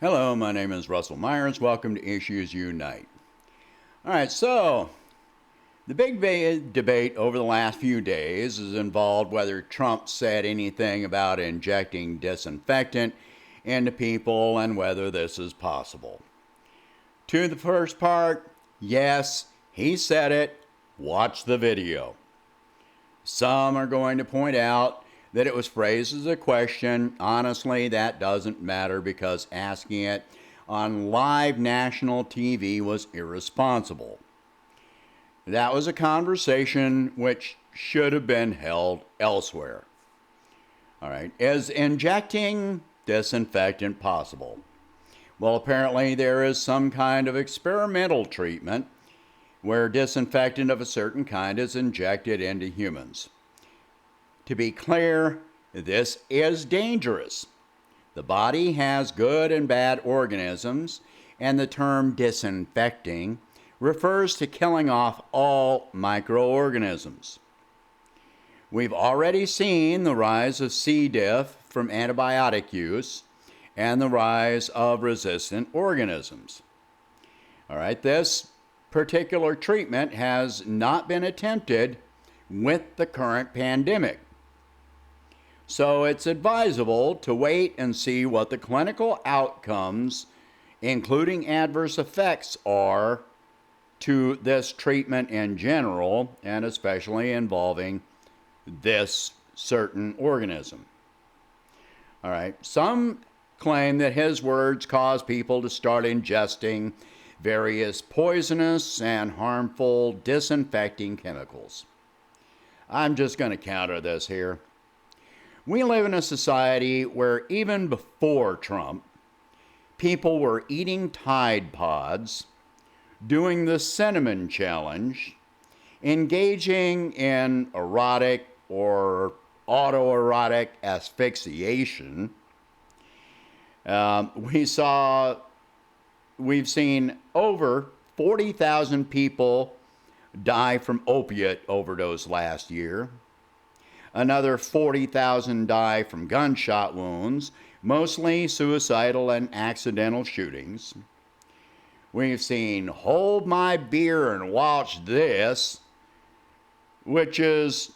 Hello, my name is Russell Myers. Welcome to Issues Unite. All right, so the big debate over the last few days has involved whether Trump said anything about injecting disinfectant into people and whether this is possible. To the first part, yes, he said it. Watch the video. Some are going to point out that it was phrased as a question. Honestly, that doesn't matter because asking it on live national TV was irresponsible. That was a conversation which should have been held elsewhere. All right, is injecting disinfectant possible? Well, apparently there is some kind of experimental treatment where disinfectant of a certain kind is injected into humans. To be clear, this is dangerous. The body has good and bad organisms, and the term disinfecting refers to killing off all microorganisms. We've already seen the rise of C. diff from antibiotic use and the rise of resistant organisms. All right, this particular treatment has not been attempted with the current pandemic. So it's advisable to wait and see what the clinical outcomes, including adverse effects, are to this treatment in general, and especially involving this certain organism. All right, some claim that his words cause people to start ingesting various poisonous and harmful disinfecting chemicals. I'm just going to counter this here. We live in a society where even before Trump, people were eating Tide Pods, doing the cinnamon challenge, engaging in erotic or autoerotic asphyxiation. We've seen over 40,000 people die from opiate overdose last year. Another 40,000 die from gunshot wounds, mostly suicidal and accidental shootings. We've seen Hold My Beer and Watch This, which is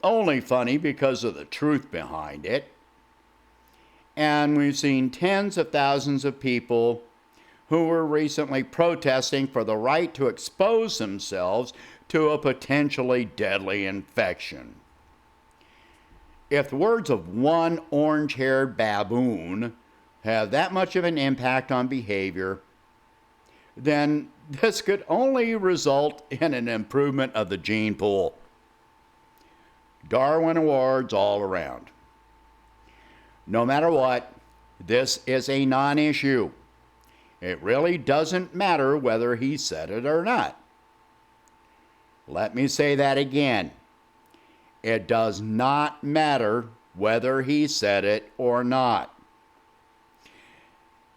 only funny because of the truth behind it. And we've seen tens of thousands of people who were recently protesting for the right to expose themselves to a potentially deadly infection. If the words of one orange-haired baboon have that much of an impact on behavior, then this could only result in an improvement of the gene pool. Darwin Awards all around. No matter what, this is a non-issue. It really doesn't matter whether he said it or not. Let me say that again. It does not matter whether he said it or not.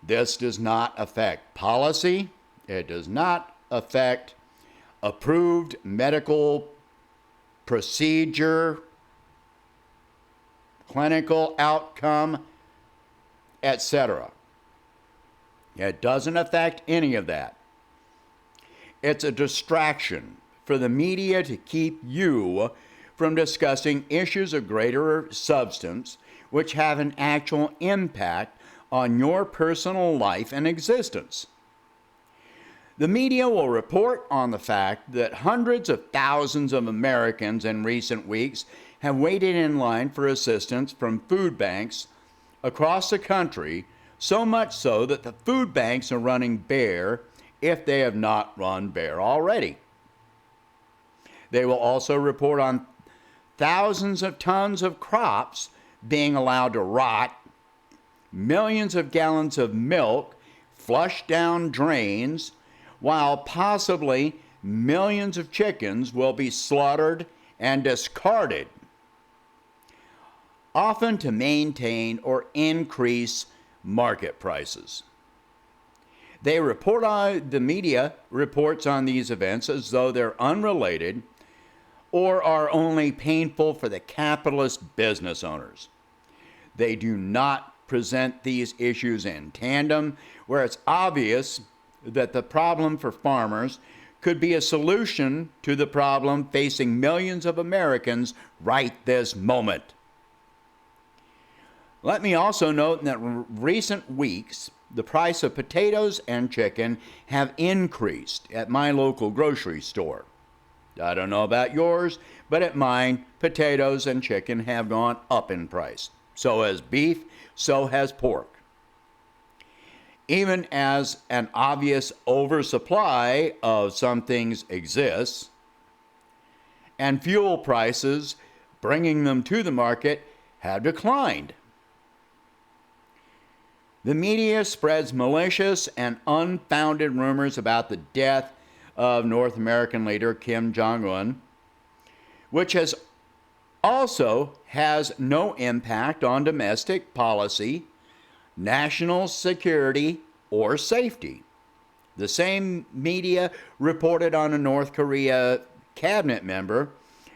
This does not affect policy. It does not affect approved medical procedure, clinical outcome, etc. It doesn't affect any of that. It's a distraction for the media to keep you from discussing issues of greater substance which have an actual impact on your personal life and existence. The media will report on the fact that hundreds of thousands of Americans in recent weeks have waited in line for assistance from food banks across the country, so much so that the food banks are running bare if they have not run bare already. They will also report on thousands of tons of crops being allowed to rot, millions of gallons of milk flushed down drains, while possibly millions of chickens will be slaughtered and discarded, often to maintain or increase market prices. The media reports on these events as though they're unrelated or are only painful for the capitalist business owners. They do not present these issues in tandem, where it's obvious that the problem for farmers could be a solution to the problem facing millions of Americans right this moment. Let me also note that in recent weeks, the price of potatoes and chicken have increased at my local grocery store. I don't know about yours, but at mine, potatoes and chicken have gone up in price. So has beef, so has pork. Even as an obvious oversupply of some things exists, and fuel prices, bringing them to the market, have declined. The media spreads malicious and unfounded rumors about the death of North American leader Kim Jong-un, which also has no impact on domestic policy, national security, or safety. The same media reported on a North Korea cabinet member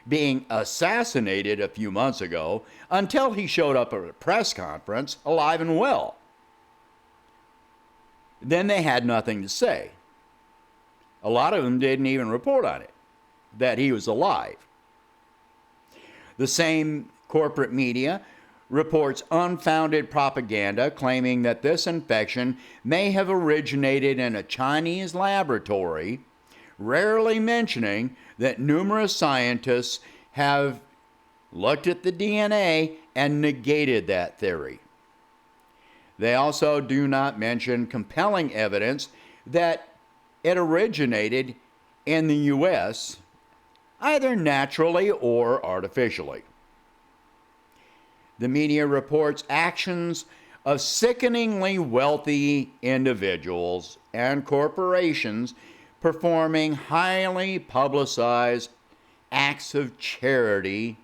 being assassinated a few months ago until he showed up at a press conference alive and well. Then they had nothing to say. A lot of them didn't even report on it, that he was alive. The same corporate media reports unfounded propaganda claiming that this infection may have originated in a Chinese laboratory, rarely mentioning that numerous scientists have looked at the DNA and negated that theory. They also do not mention compelling evidence that it originated in the U.S., either naturally or artificially. The media reports actions of sickeningly wealthy individuals and corporations performing highly publicized acts of charity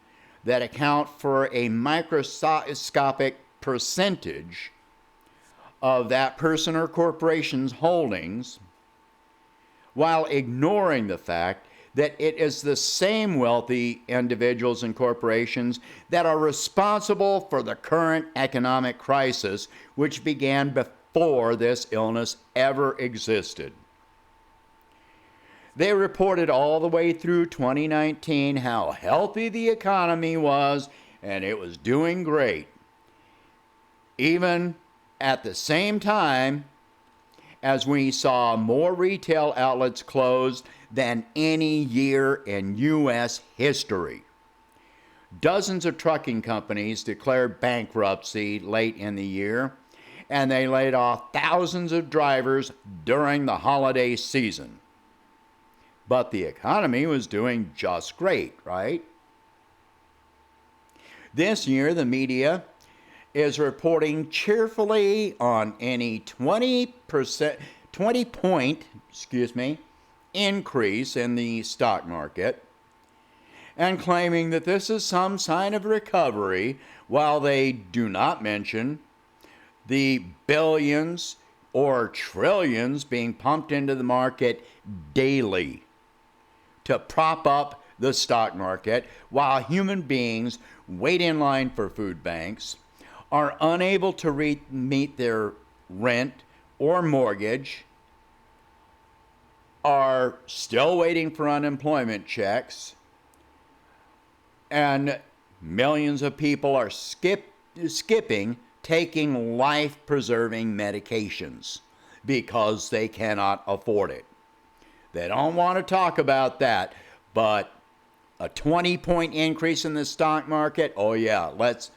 that account for a microscopic percentage of that person or corporation's holdings, while ignoring the fact that it is the same wealthy individuals and corporations that are responsible for the current economic crisis, which began before this illness ever existed. They reported all the way through 2019 how healthy the economy was, and it was doing great. Even at the same time as we saw more retail outlets closed than any year in U.S. history. Dozens of trucking companies declared bankruptcy late in the year, and they laid off thousands of drivers during the holiday season. But the economy was doing just great, right? This year, the media is reporting cheerfully on any 20 point increase in the stock market, and claiming that this is some sign of recovery, while they do not mention the billions or trillions being pumped into the market daily to prop up the stock market, while human beings wait in line for food banks, are unable to meet their rent or mortgage, are still waiting for unemployment checks, and millions of people are skipping taking life-preserving medications because they cannot afford it. They don't want to talk about that, but a 20-point increase in the stock market, oh yeah, let's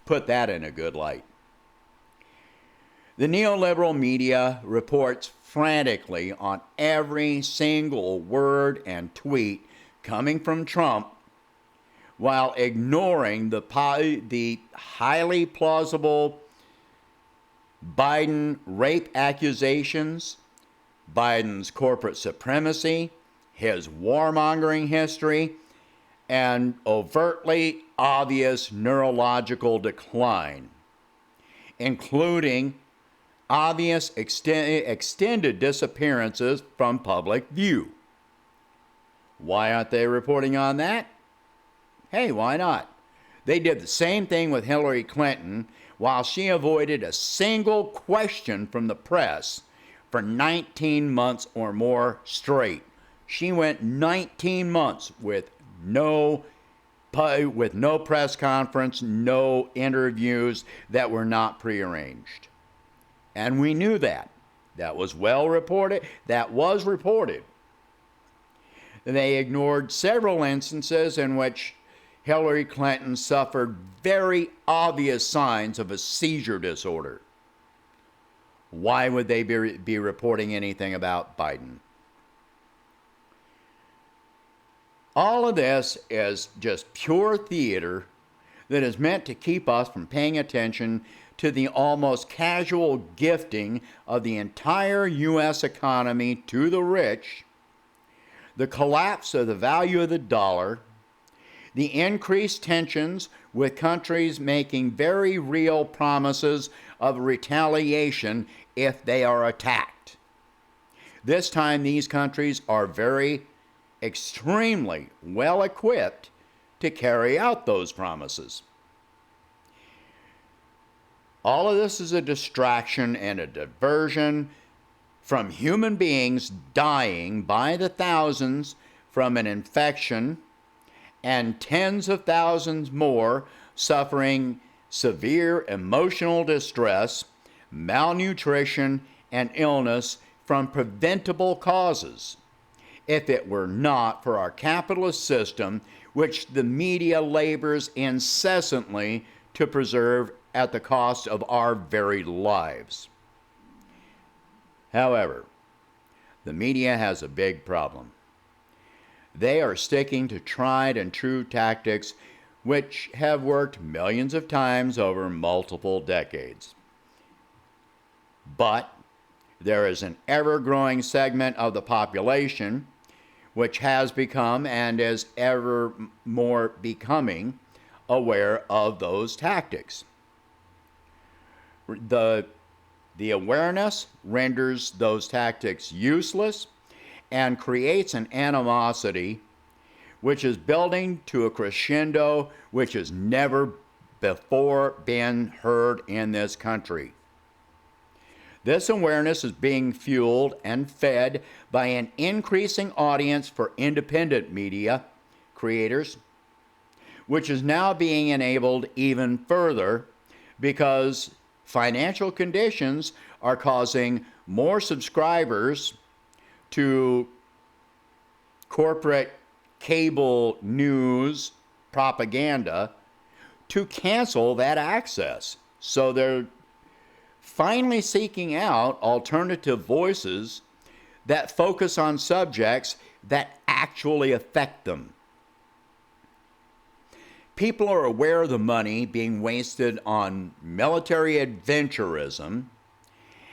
put that in a good light. The neoliberal media reports frantically on every single word and tweet coming from Trump, while ignoring the highly plausible Biden rape accusations, Biden's corporate supremacy, his warmongering history, and overtly obvious neurological decline, including obvious extended disappearances from public view. Why aren't they reporting on that? Hey, why not? They did the same thing with Hillary Clinton while she avoided a single question from the press for 19 months or more straight. She went 19 months with no press conference, no interviews that were not prearranged. And we knew that. That was well reported. That was reported. They ignored several instances in which Hillary Clinton suffered very obvious signs of a seizure disorder. Why would they be reporting anything about Biden? All of this is just pure theater that is meant to keep us from paying attention to the almost casual gifting of the entire U.S. economy to the rich, the collapse of the value of the dollar, the increased tensions with countries making very real promises of retaliation if they are attacked. This time, these countries are extremely well equipped to carry out those promises. All of this is a distraction and a diversion from human beings dying by the thousands from an infection and tens of thousands more suffering severe emotional distress, malnutrition, and illness from preventable causes, if it were not for our capitalist system, which the media labors incessantly to preserve at the cost of our very lives. However, the media has a big problem. They are sticking to tried and true tactics which have worked millions of times over multiple decades. But there is an ever-growing segment of the population which has become and is ever more becoming aware of those tactics. The awareness renders those tactics useless and creates an animosity which is building to a crescendo which has never before been heard in this country. This awareness is being fueled and fed by an increasing audience for independent media creators, which is now being enabled even further because financial conditions are causing more subscribers to corporate cable news propaganda to cancel that access. So they're finally seeking out alternative voices that focus on subjects that actually affect them. People are aware of the money being wasted on military adventurism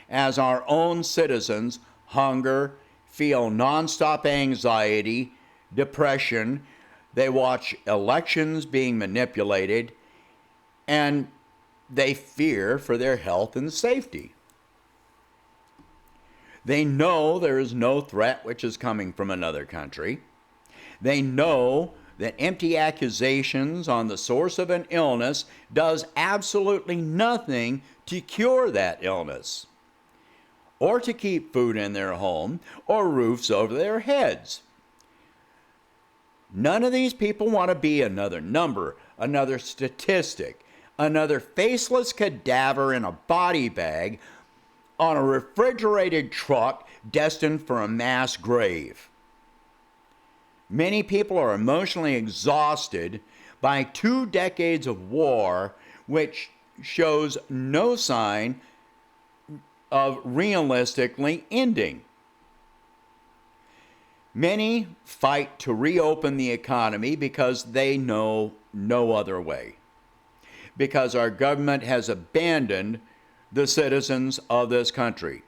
as our own citizens hunger, feel nonstop anxiety, depression, they watch elections being manipulated, and they fear for their health and safety. They know there is no threat which is coming from another country. They know that empty accusations on the source of an illness does absolutely nothing to cure that illness, or to keep food in their home or roofs over their heads. None of these people want to be another number, another statistic, another faceless cadaver in a body bag on a refrigerated truck destined for a mass grave. Many people are emotionally exhausted by 2 decades of war, which shows no sign of realistically ending. Many fight to reopen the economy because they know no other way, because our government has abandoned the citizens of this country,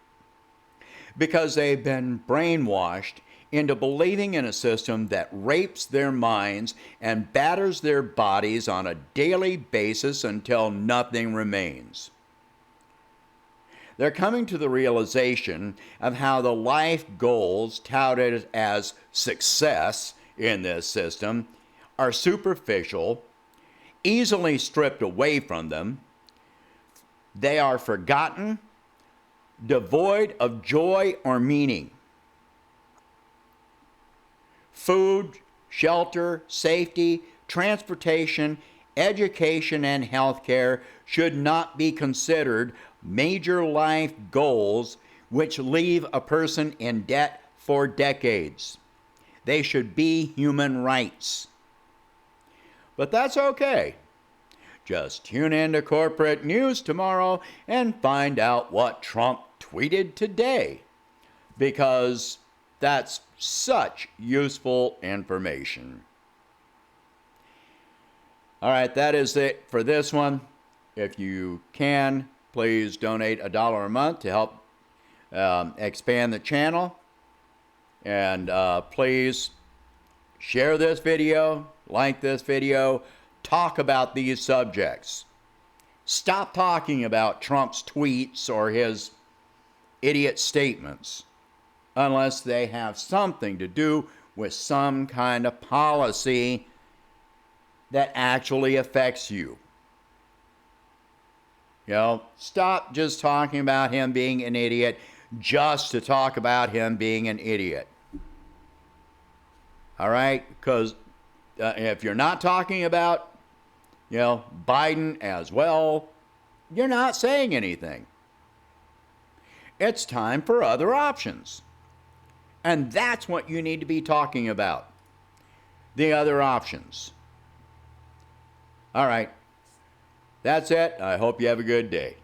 because they've been brainwashed into believing in a system that rapes their minds and batters their bodies on a daily basis until nothing remains. They're coming to the realization of how the life goals touted as success in this system are superficial, easily stripped away from them, They are forgotten, devoid of joy or meaning. Food, shelter, safety, transportation, education, and healthcare should not be considered major life goals which leave a person in debt for decades. They should be human rights. But that's okay. Just tune in to Corporate News tomorrow and find out what Trump tweeted today, because that's such useful information. All right, that is it for this one. If you can, please donate $1 a month to help expand the channel. And please share this video, like this video, talk about these subjects. Stop talking about Trump's tweets or his idiot statements unless they have something to do with some kind of policy that actually affects you. You know, stop just talking about him being an idiot just to talk about him being an idiot. All right? Because if you're not talking about, you know, Biden as well, you're not saying anything. It's time for other options. And that's what you need to be talking about. The other options. All right. That's it. I hope you have a good day.